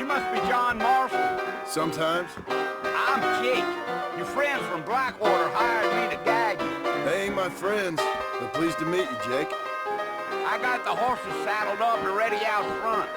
must be John Marshall. Sometimes. I'm Jake. Your friends from Blackwater hired me to guide you. They ain't my friends, but pleased to meet you, Jake. I got the horses saddled up and ready out front.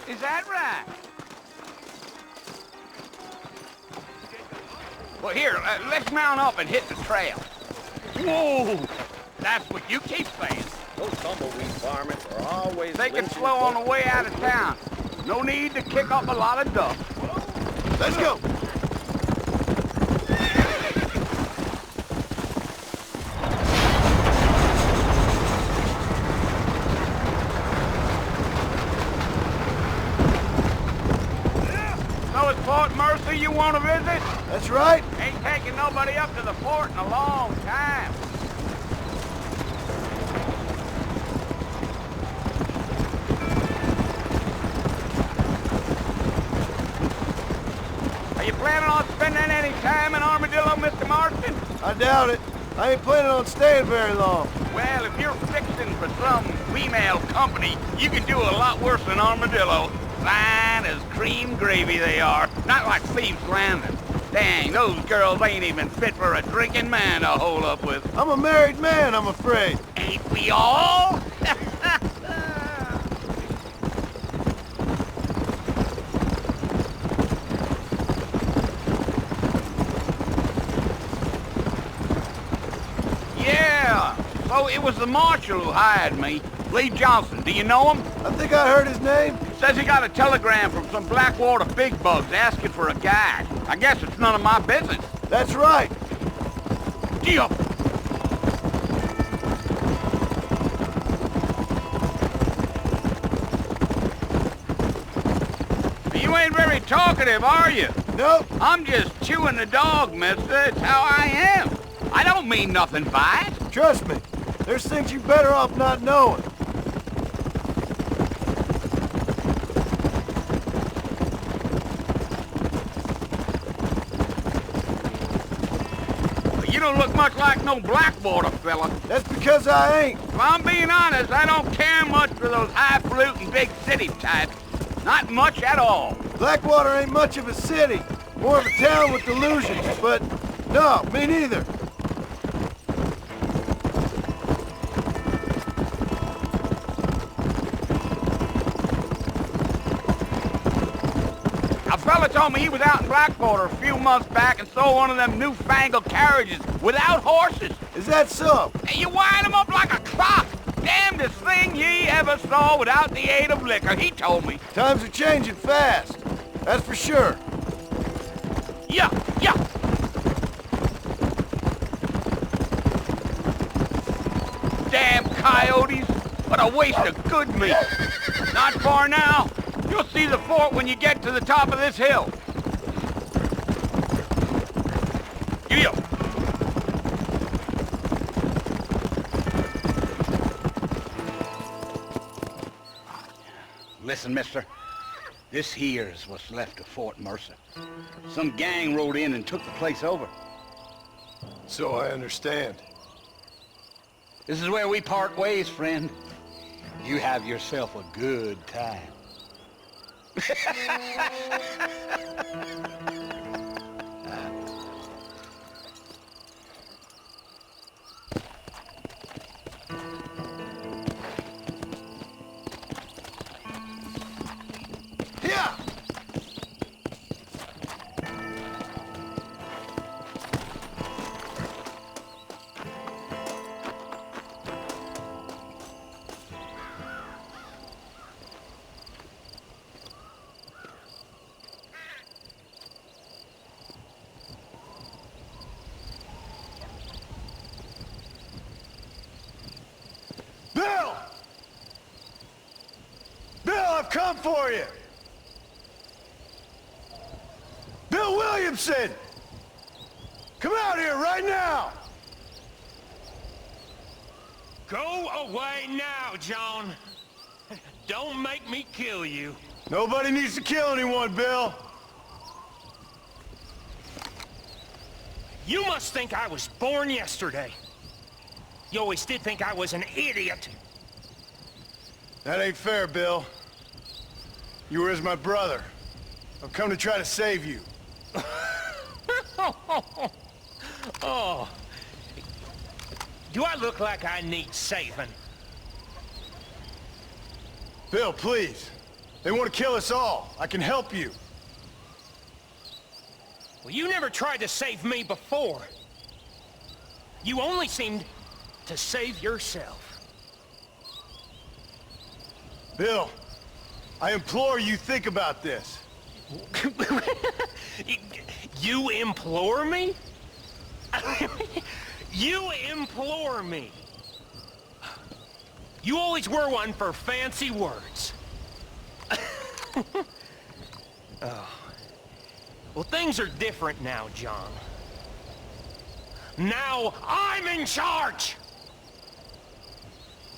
Is that right? Well, here, let's mount up and hit the trail. Whoa! That's what you keep saying. Those tumbleweed varmints are always... They can slow on the way out of town. No need to kick up a lot of dust. Let's go! So it's Fort Mercy you want to visit? That's right. Ain't taking nobody up to the fort in a long time. Are you planning on spending any time in Armadillo, Mr. Marston? I doubt it. I ain't planning on staying very long. Well, if you're fixing for some female company, you can do a lot worse than Armadillo. Fine as cream gravy they are. Not like Thieves Landing. Dang, those girls ain't even fit for a drinking man to hole up with. I'm a married man, I'm afraid. Ain't we all? Yeah, so it was the marshal who hired me. Lee Johnson, do you know him? I think I heard his name. Says he got a telegram from some Blackwater big bugs asking for a guide. I guess it's none of my business. That's right. Deal. You ain't very talkative, are you? Nope. I'm just chewing the dog, mister. It's how I am. I don't mean nothing by it. Trust me. There's things you're better off not knowing. You don't look much like no Blackwater fella. That's because I ain't. If I'm being honest, I don't care much for those highfalutin big city types. Not much at all. Blackwater ain't much of a city. More of a town with delusions, but no, me neither. A fella told me he was out in Blackwater a few months back and saw one of them newfangled carriages without horses. Is that so? And you wind them up like a clock. Damnedest thing ye ever saw without the aid of liquor, he told me. Times are changing fast. That's for sure. Yeah, yeah. Damn coyotes. What a waste of good meat. Not far now. You'll see the fort when you get to the top of this hill. Yeah. Listen, mister. This here's what's left of Fort Mercer. Some gang rode in and took the place over. So I understand. This is where we part ways, friend. You have yourself a good time. Yeah. Bill! Bill, I've come for you! Bill Williamson! Come out here right now! Go away now, John. Don't make me kill you. Nobody needs to kill anyone, Bill. You must think I was born yesterday. You always did think I was an idiot. That ain't fair, Bill. You were as my brother. I've come to try to save you. Oh. Do I look like I need saving? Bill, please. They want to kill us all. I can help you. Well, you never tried to save me before. You only seemed to save yourself. Bill, I implore you think about this. You implore me? You implore me. You always were one for fancy words. Oh. Well, things are different now, John. Now I'm in charge!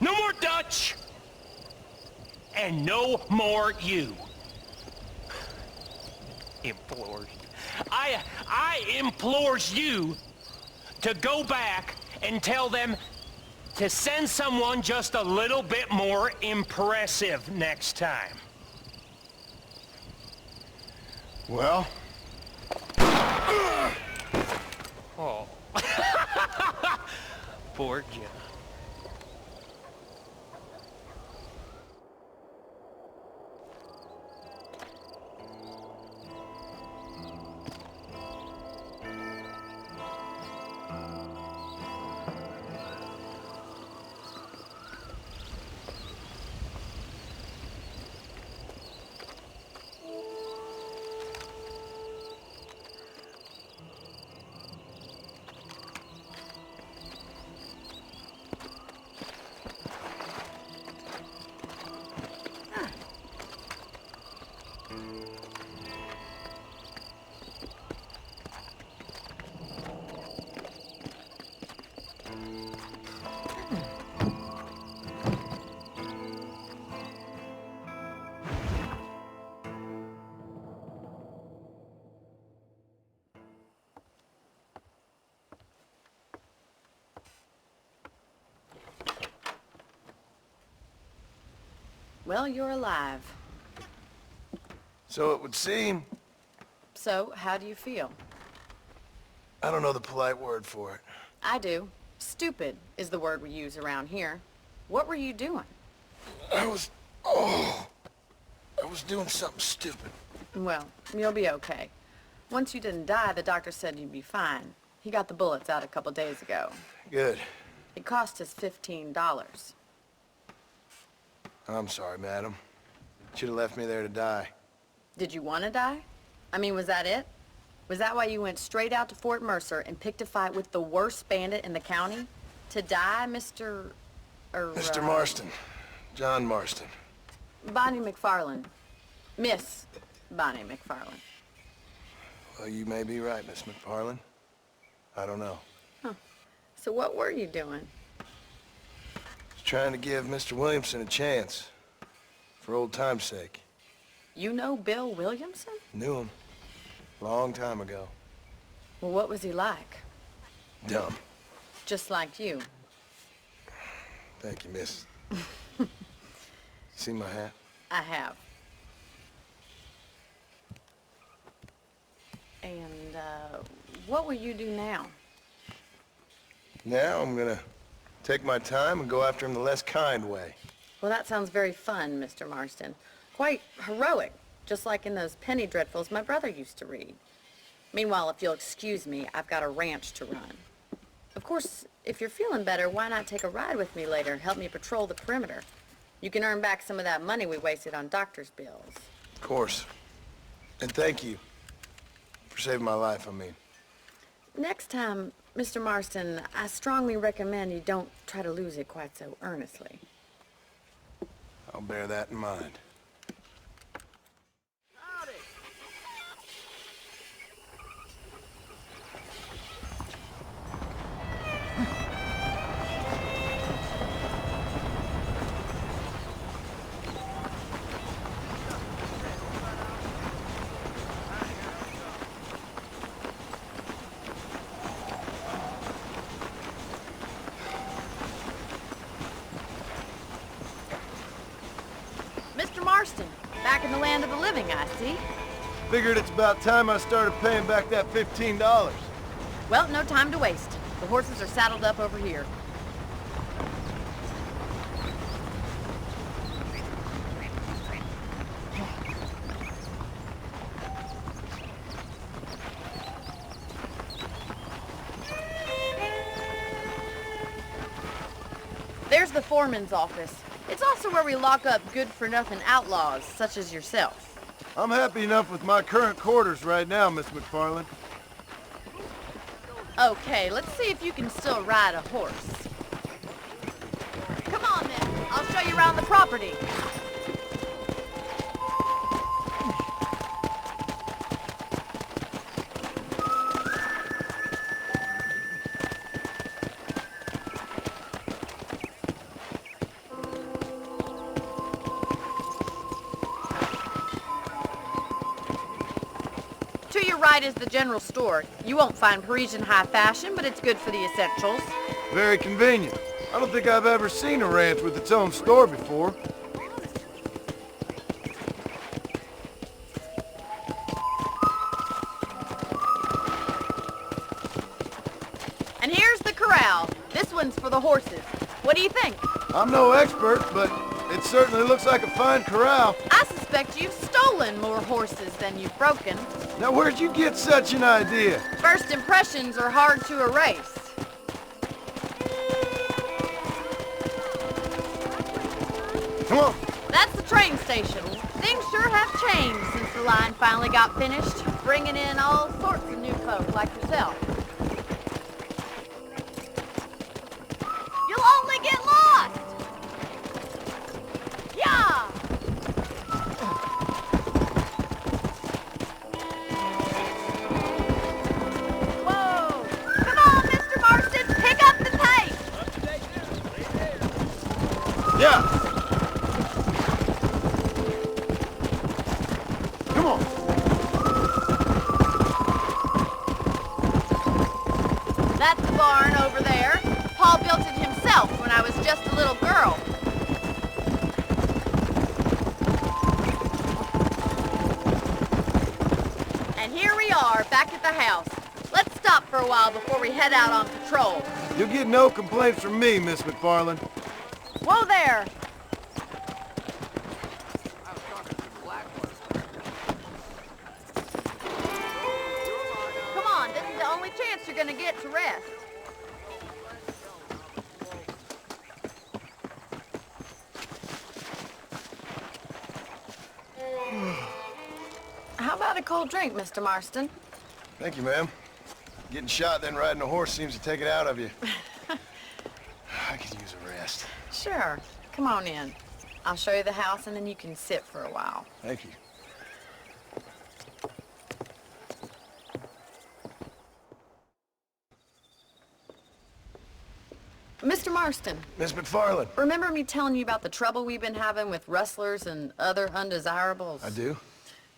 No more Dutch! And no more you. Implores. I implores you to go back and tell them to send someone just a little bit more impressive next time. Well? Oh. Poor John. Well, you're alive. So it would seem. So, how do you feel? I don't know the polite word for it. I do. Stupid is the word we use around here. What were you doing? I was doing something stupid. Well, you'll be okay. Once you didn't die, the doctor said you'd be fine. He got the bullets out a couple days ago. Good. It cost us $15. I'm sorry, madam. Should have left me there to die. Did you want to die? I mean, was that it? Was that why you went straight out to Fort Mercer and picked a fight with the worst bandit in the county? To die, Mr. Mr. Marston. John Marston. Bonnie McFarland. Miss Bonnie McFarland. Well, you may be right, Miss McFarland. I don't know. Huh. So what were you doing? Just trying to give Mr. Williamson a chance. For old time's sake. You know Bill Williamson? Knew him. Long time ago. Well, what was he like? Dumb. Just like you. Thank you, miss. See my hat? I have. And, what will you do now? Now I'm gonna take my time and go after him the less kind way. Well, that sounds very fun, Mr. Marston. Quite heroic, just like in those penny dreadfuls my brother used to read. Meanwhile, if you'll excuse me, I've got a ranch to run. Of course, if you're feeling better, why not take a ride with me later and help me patrol the perimeter? You can earn back some of that money we wasted on doctor's bills. Of course. And thank you. For saving my life, I mean. Next time, Mr. Marston, I strongly recommend you don't try to lose it quite so earnestly. I'll bear that in mind. Marston, back in the land of the living, I see. Figured it's about time I started paying back that $15. Well, no time to waste. The horses are saddled up over here. There's the foreman's office. It's also where we lock up good-for-nothing outlaws, such as yourself. I'm happy enough with my current quarters right now, Miss McFarland. Okay, let's see if you can still ride a horse. Come on, then. I'll show you around the property. To your right is the general store. You won't find Parisian high fashion, but it's good for the essentials. Very convenient. I don't think I've ever seen a ranch with its own store before. And here's the corral. This one's for the horses. What do you think? I'm no expert, but it certainly looks like a fine corral. I suspect you've stolen more horses than you've broken. Now, where'd you get such an idea? First impressions are hard to erase. Come on. That's the train station. Things sure have changed since the line finally got finished, bringing in all sorts of new folk like yourself. You'll only get lost! Yeah! Whoa! Come on, Mr. Marston, pick up the pace! Yeah. Come on. That's the barn over there. Paul built it himself when I was just a little girl. And here we are, back at the house. Let's stop for a while before we head out on patrol. You'll get no complaints from me, Miss McFarland. Whoa there! Come on, this is the only chance you're gonna get to rest. How about a cold drink, Mr. Marston? Thank you, ma'am. Getting shot then riding a horse seems to take it out of you. I could use a rest. Sure. Come on in. I'll show you the house and then you can sit for a while. Thank you. Mr. Marston, Miss McFarland. remember me telling you about the trouble we've been having with rustlers and other undesirables? I do?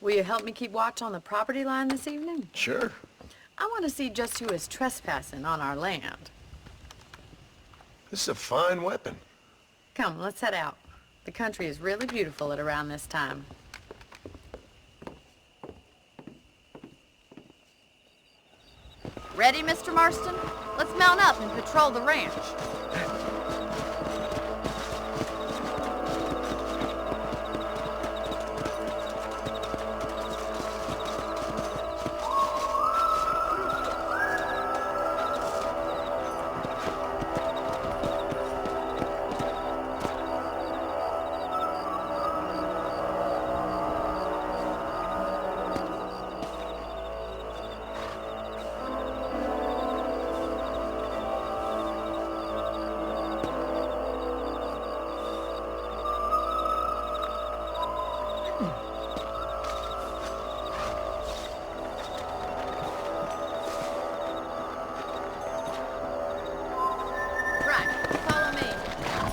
Will you help me keep watch on the property line this evening? Sure. I want to see just who is trespassing on our land. This is a fine weapon. Come, let's head out. The country is really beautiful at around this time. Ready, Mr. Marston? Let's mount up and patrol the ranch.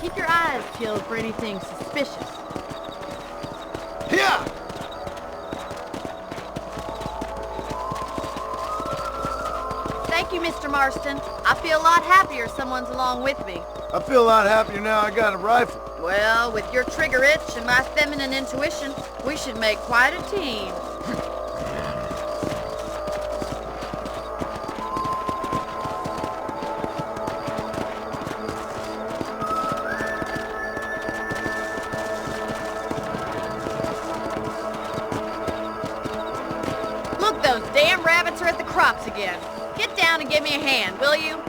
Keep your eyes peeled for anything suspicious. Here! Thank you, Mr. Marston. I feel a lot happier someone's along with me. I feel a lot happier now I got a rifle. Well, with your trigger itch and my feminine intuition, we should make quite a team. Look, those damn rabbits are at the crops again. Get down and give me a hand, will you?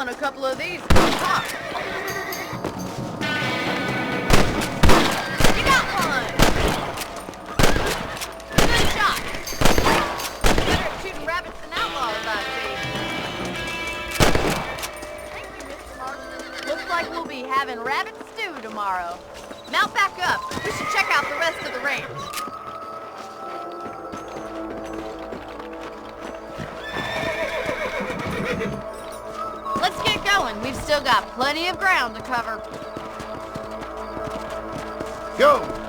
A couple of these. Pop. You got one. Good shot. Better at shooting rabbits than outlaws, I see. Thank you, Mr. Marston. Looks like we'll be having rabbit stew tomorrow. Mount back up. We should check out the rest of the ranch. Let's get going. We've still got plenty of ground to cover. Go!